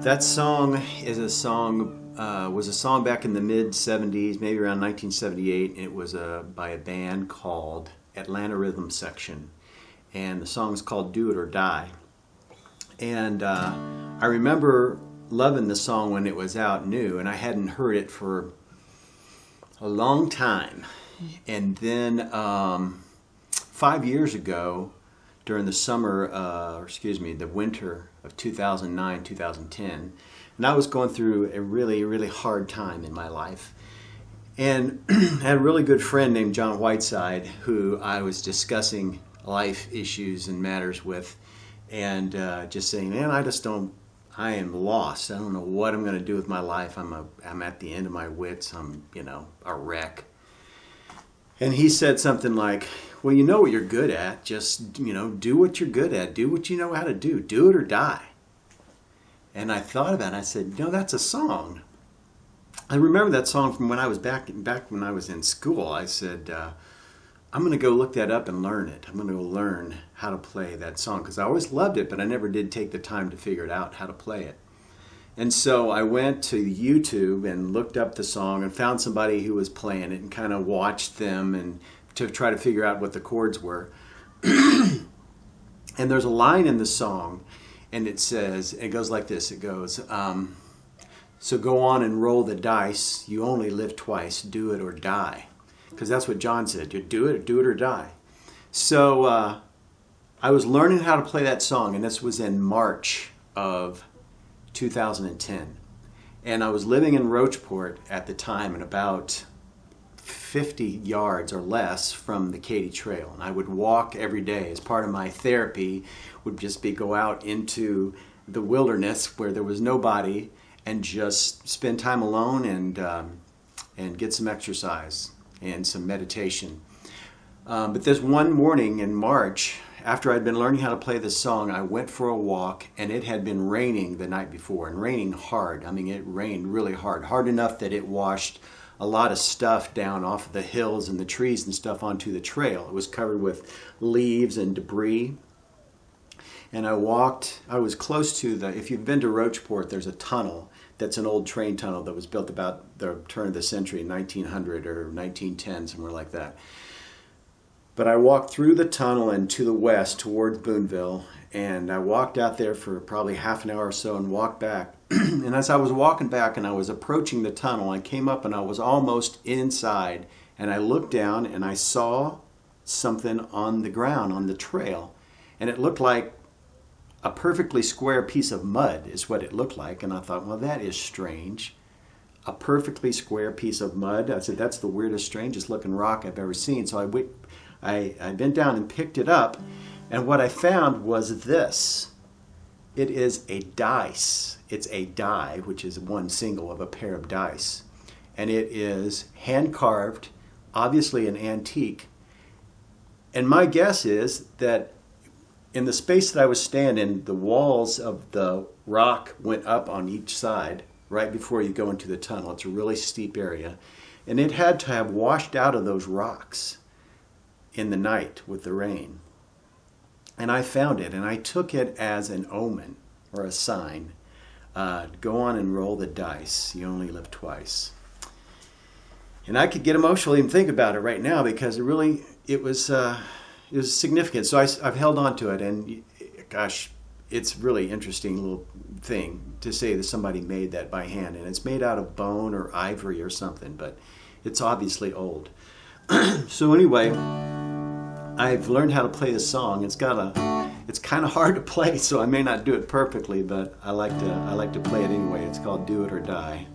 That song is a song, was a song back in the mid-70s, maybe around 1978. It was by a band called Atlanta Rhythm Section. And the song is called Do It or Die. And I remember loving the song when it was out new, and I hadn't heard it for a long time. And then 5 years ago, during the the winter of 2009, 2010, and I was going through a really, really hard time in my life. And I had a really good friend named John Whiteside who I was discussing life issues and matters with, and just saying, man, I am lost. I don't know what I'm going to do with my life. I'm at the end of my wits. I'm, a wreck. And he said something like, well, you know what you're good at. Just, do what you're good at. Do what you know how to do. Do it or die. And I thought about it. I said, that's a song. I remember that song from when I was back when I was in school. I said, I'm going to go look that up and learn it. I'm going to go learn how to play that song because I always loved it, but I never did take the time to figure it out how to play it. And so I went to YouTube and looked up the song and found somebody who was playing it and kind of watched them and to try to figure out what the chords were. And there's a line in the song, and it goes like this. It goes, so go on and roll the dice. You only live twice. Do it or die. Because that's what John said. You do it or die. So I was learning how to play that song, and this was in March of 2010. And I was living in Roachport at the time and about 50 yards or less from the Katy Trail. And I would walk every day as part of my therapy would just be go out into the wilderness where there was nobody and just spend time alone and get some exercise and some meditation. But this one morning in March, after I'd been learning how to play this song, I went for a walk, and it had been raining the night before, and raining hard. I mean, it rained really hard enough that it washed a lot of stuff down off of the hills and the trees and stuff onto the trail. It was covered with leaves and debris. And I was close to if you've been to Roachport, there's a tunnel that's an old train tunnel that was built about the turn of the century, 1900 or 1910, somewhere like that. But I walked through the tunnel and to the west towards Boonville, and I walked out there for probably half an hour or so and walked back. And as I was walking back and I was approaching the tunnel, I came up and I was almost inside, and I looked down and I saw something on the ground, on the trail, and it looked like a perfectly square piece of mud is what it looked like. And I thought, well, that is strange. A perfectly square piece of mud. I said, that's the weirdest, strangest looking rock I've ever seen. So I bent down and picked it up, and what I found was this. It is a dice. It's a die, which is one single of a pair of dice. And it is hand-carved, obviously an antique. And my guess is that in the space that I was standing, the walls of the rock went up on each side right before you go into the tunnel. It's a really steep area. And it had to have washed out of those rocks in the night with the rain. And I found it, and I took it as an omen or a sign. Go on and roll the dice. You only live twice. And I could get emotional even think about it right now because it was significant. So I've held on to it, and gosh, it's really interesting little thing to say that somebody made that by hand, and it's made out of bone or ivory or something, but it's obviously old. So anyway, I've learned how to play this song. It's kind of hard to play, so I may not do it perfectly, but I like to play it anyway. It's called Do It or Die.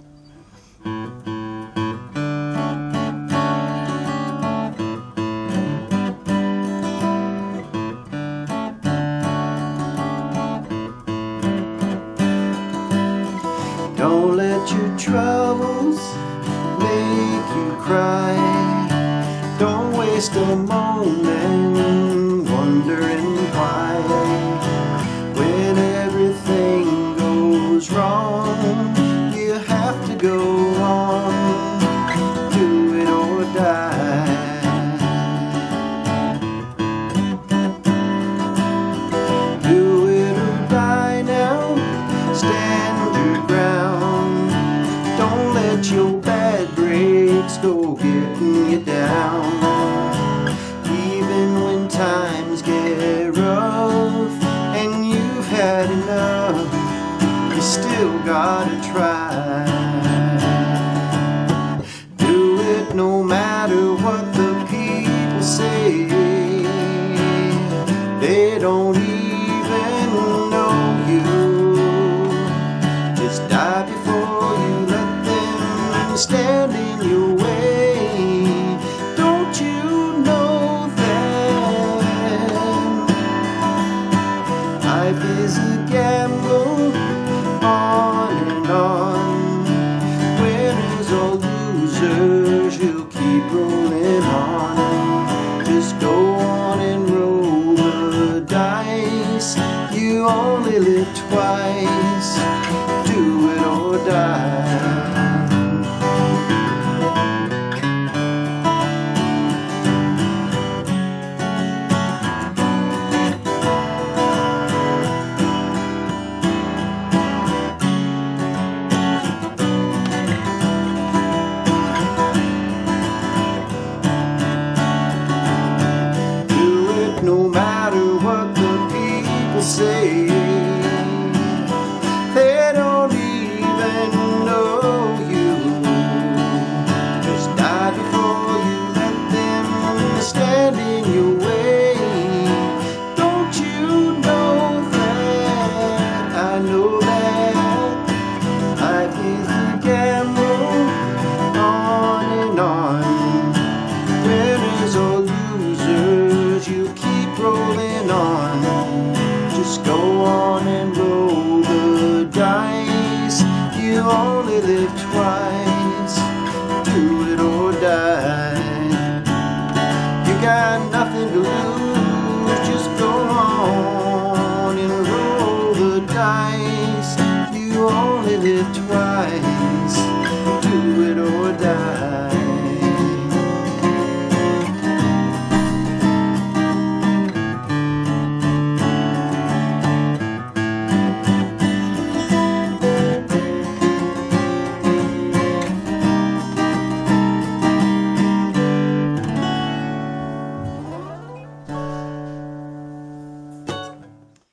Don't let your troubles make you cry. Don't waste a moment wondering why. When everything goes wrong, you have to go on. Do it or die. Do it or die now. Stand your go getting you down. Even when times get rough and you've had enough, you still gotta try. Do it no matter what the people say. They don't even know you. Just die before you let them stand in your way. Don't you know that life is a gamble, on and on. Winners or losers, you'll keep rolling on. Just go on and roll the dice. You only live twice. Do it or die. No matter what the people say, they don't even know you. Just die before you let them stand in your way. Don't you know that? I know that life is a gamble, on and on. Winners or losers, you keep rolling on. Just go on and roll the dice. You only live twice. Do it or die. You got nothing to lose. Just go on and roll the dice. You only live twice.